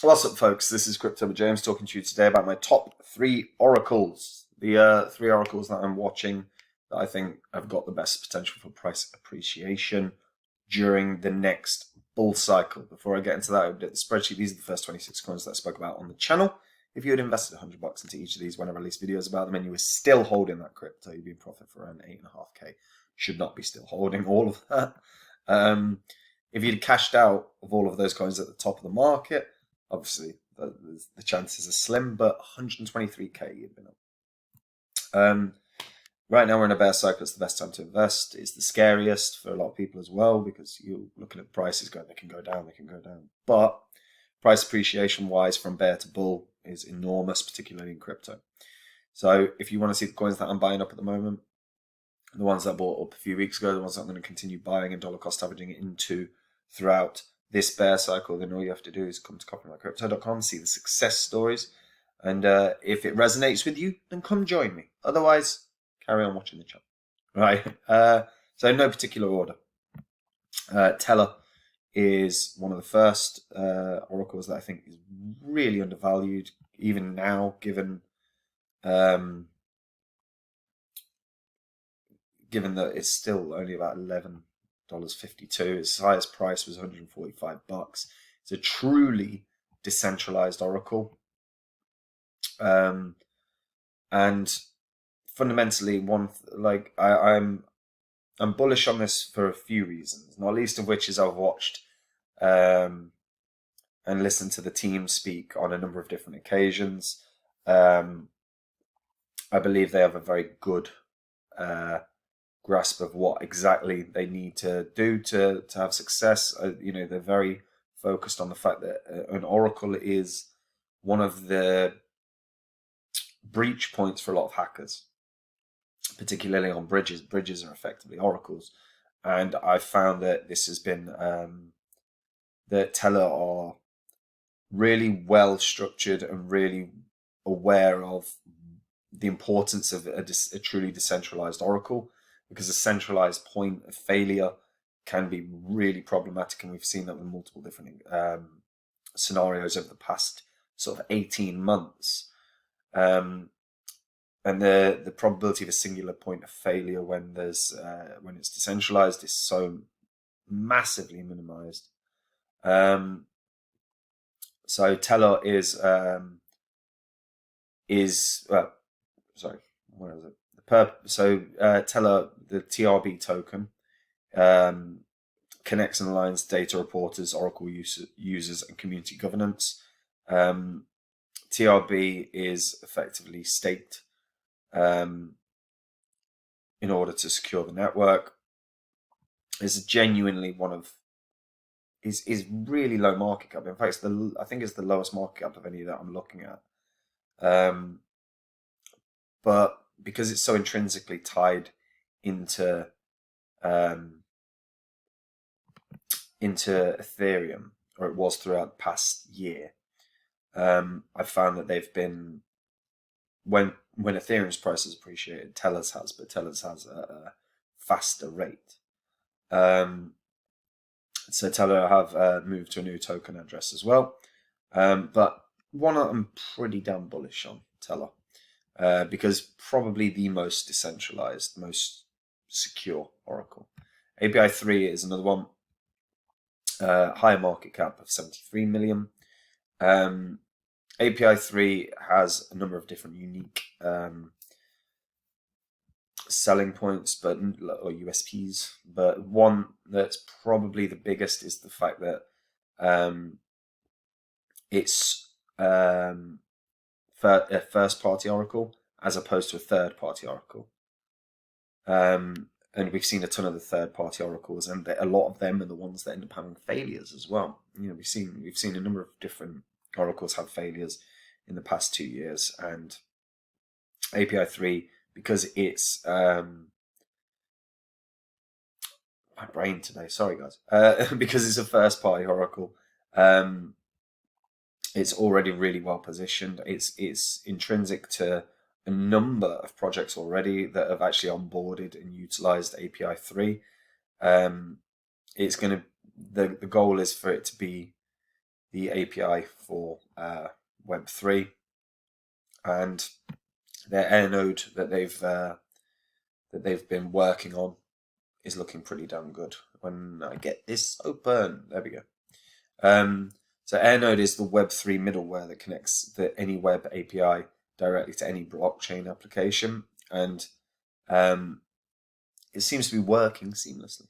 What's up, folks? This is Crypto with James talking to you today about my top three oracles. The three oracles that I'm watching that I think have got the best potential for price appreciation during the next bull cycle. Before I get into that, I update the spreadsheet. These are the first 26 coins that I spoke about on the channel. If you had invested $100 into each of these when I release videos about them and you were still holding that crypto, you'd be in profit for around 8.5K. Should not be still holding all of that. If you'd cashed out of all of those coins at the top of the market, obviously the chances are slim, but 123K you've been up. Right now we're in a bear cycle. It's the best time to invest. It's the scariest for a lot of people as well, because you're looking at prices going, they can go down, they can go down. But price appreciation wise from bear to bull is enormous, particularly in crypto. So if you want to see the coins that I'm buying up at the moment, the ones that I bought up a few weeks ago, the ones that I'm going to continue buying and dollar cost averaging into throughout this bear cycle, then all you have to do is come to copyrightcrypto.com, see the success stories, and if it resonates with you, then come join me. Otherwise, carry on watching the channel. Right. So no particular order. Teller is one of the first oracles that I think is really undervalued, even now, given that it's still only about $11.52. Its highest price was $145. It's a truly decentralized oracle. And fundamentally, I'm bullish on this for a few reasons, not least of which is I've watched and listened to the team speak on a number of different occasions. I believe they have a very good grasp of what exactly they need to do to have success. They're very focused on the fact that an oracle is one of the breach points for a lot of hackers, particularly on bridges. Bridges are effectively oracles, and I've found that this has been that Teller are really well structured and really aware of the importance of a truly decentralized oracle, because a centralized point of failure can be really problematic, and we've seen that with multiple different scenarios over the past sort of 18 months. And the probability of a singular point of failure when it's decentralized is so massively minimized. So Teller is sorry, where is it? Teller, the TRB token, connects and aligns data reporters, Oracle users, and community governance. TRB is effectively staked in order to secure the network. It's genuinely is really low market cap. In fact, I think it's the lowest market cap of any that I'm looking at. But because it's so intrinsically tied into Ethereum, or it was throughout the past year, I've found that they've been, when Ethereum's price has appreciated, Teller's has a faster rate. So Teller have moved to a new token address as well. But one I'm pretty damn bullish on, Teller. Because probably the most decentralized, most secure oracle. API3 is another one. Higher market cap of 73 million. API3 has a number of different unique selling points, or USPs, but one that's probably the biggest is the fact that it's a first-party oracle as opposed to a third-party oracle. And we've seen a ton of the third-party oracles, and a lot of them are the ones that end up having failures as well. We've seen a number of different oracles have failures in the past 2 years, and API3, because it's my brain today. Sorry, guys. Because it's a first-party oracle. It's already really well positioned. It's intrinsic to a number of projects already that have actually onboarded and utilized API3. The goal is for it to be the API for Web3, and their air node that they've been working on is looking pretty damn good. When I get this open, there we go. So AirNode is the Web3 middleware that connects any web API directly to any blockchain application, and it seems to be working seamlessly.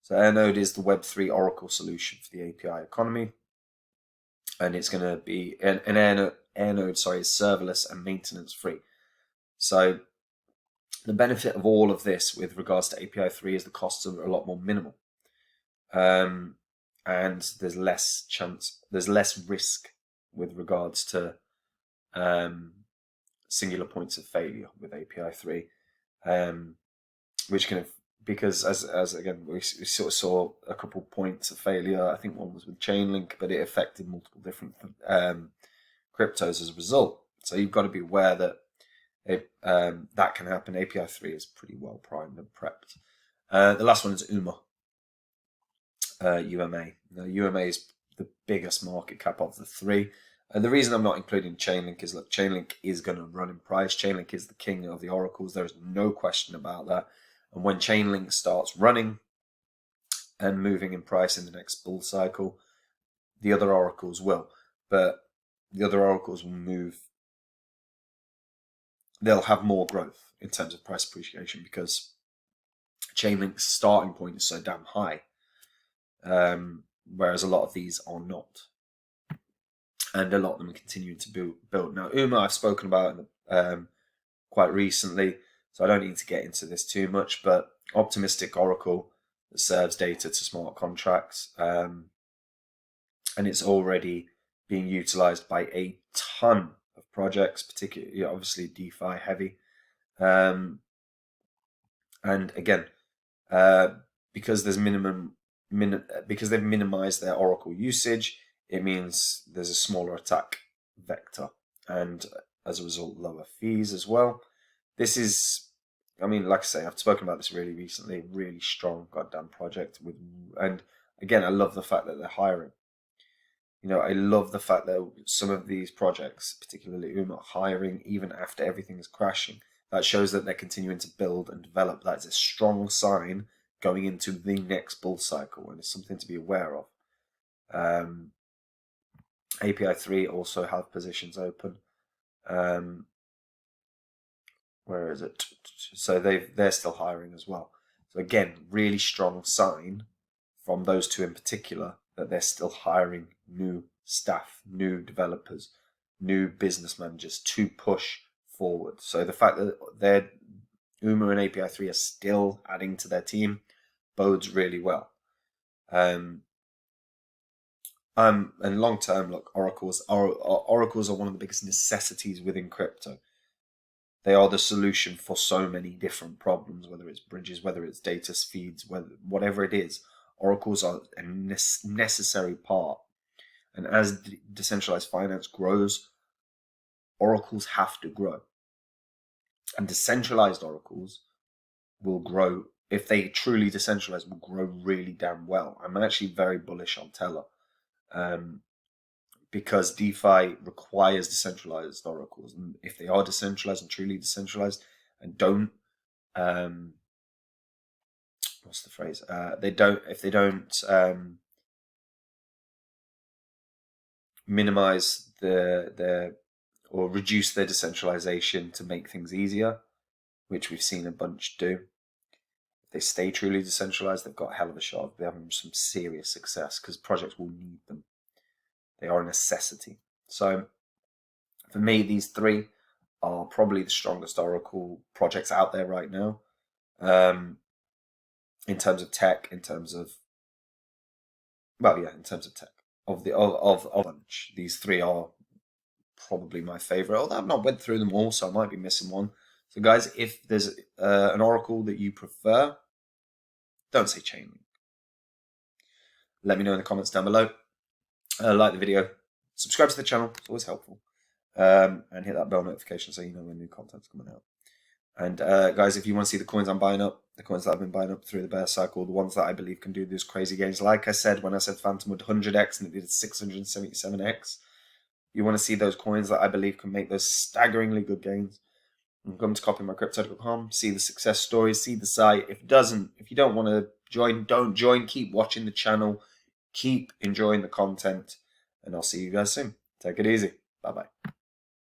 So AirNode is the Web3 Oracle solution for the API economy, and it's going to be an AirNode is serverless and maintenance free. So the benefit of all of this with regards to API3 is the costs are a lot more minimal. And there's less risk with regards to singular points of failure with API3, which can have, because as again we sort of saw a couple points of failure. I think one was with Chainlink, but it affected multiple different cryptos as a result. So you've got to be aware that that can happen. API3 is pretty well primed and prepped. The last one is UMA. UMA. Now, UMA is the biggest market cap of the three. And the reason I'm not including Chainlink is, look, Chainlink is going to run in price. Chainlink is the king of the oracles. There is no question about that. And when Chainlink starts running and moving in price in the next bull cycle, the other oracles will. But the other oracles will move. They'll have more growth in terms of price appreciation because Chainlink's starting point is so damn high. Whereas a lot of these are not, and a lot of them are continuing to build. Now, UMA I've spoken about quite recently, so I don't need to get into this too much, but optimistic oracle that serves data to smart contracts, and it's already being utilized by a ton of projects, particularly obviously DeFi heavy, and again, because there's because they've minimized their oracle usage, it means there's a smaller attack vector, and as a result, lower fees as well. This is, I mean, like I say, I've spoken about this really recently. Really strong goddamn project and again, I love the fact that they're hiring. I love the fact that some of these projects, particularly UMA, hiring even after everything is crashing. That shows that they're continuing to build and develop. That's a strong sign going into the next bull cycle, and it's something to be aware of. API3 also have positions open. Where is it? So they're still hiring as well. So again, really strong sign from those two in particular that they're still hiring new staff, new developers, new business managers to push forward. So the fact that UMA and API3 are still adding to their team bodes really well. And long term, look, oracles are one of the biggest necessities within crypto. They are the solution for so many different problems, whether it's bridges, whether it's data feeds, whatever it is. Oracles are a necessary part. And as decentralized finance grows, oracles have to grow. And decentralized oracles will grow, if they truly decentralize, will grow really damn well. I'm actually very bullish on Tether, because DeFi requires decentralized oracles. And if they are decentralized and truly decentralized and don't, what's the phrase? If they don't minimize or reduce their decentralization to make things easier, which we've seen a bunch do. If they stay truly decentralized, they've got a hell of a shot of having some serious success because projects will need them. They are a necessity. So for me, these three are probably the strongest Oracle projects out there right now. In terms of tech, in terms of tech of bunch, these three are probably my favorite. Although I've not went through them all, so I might be missing one. So guys, if there's an Oracle that you prefer, don't say Chainlink. Let me know in the comments down below. Like the video, subscribe to the channel, it's always helpful, and hit that bell notification so you know when new content's coming out. And guys, if you want to see the coins I'm buying up, the coins that I've been buying up through the bear cycle, the ones that I believe can do these crazy gains, like I said when I said Phantom would 100x and it did 677x, you want to see those coins that I believe can make those staggeringly good gains, come to copymycrypto.com, see the success stories, see the site. If you don't want to join, don't join. Keep watching the channel, keep enjoying the content, and I'll see you guys soon. Take it easy. Bye bye.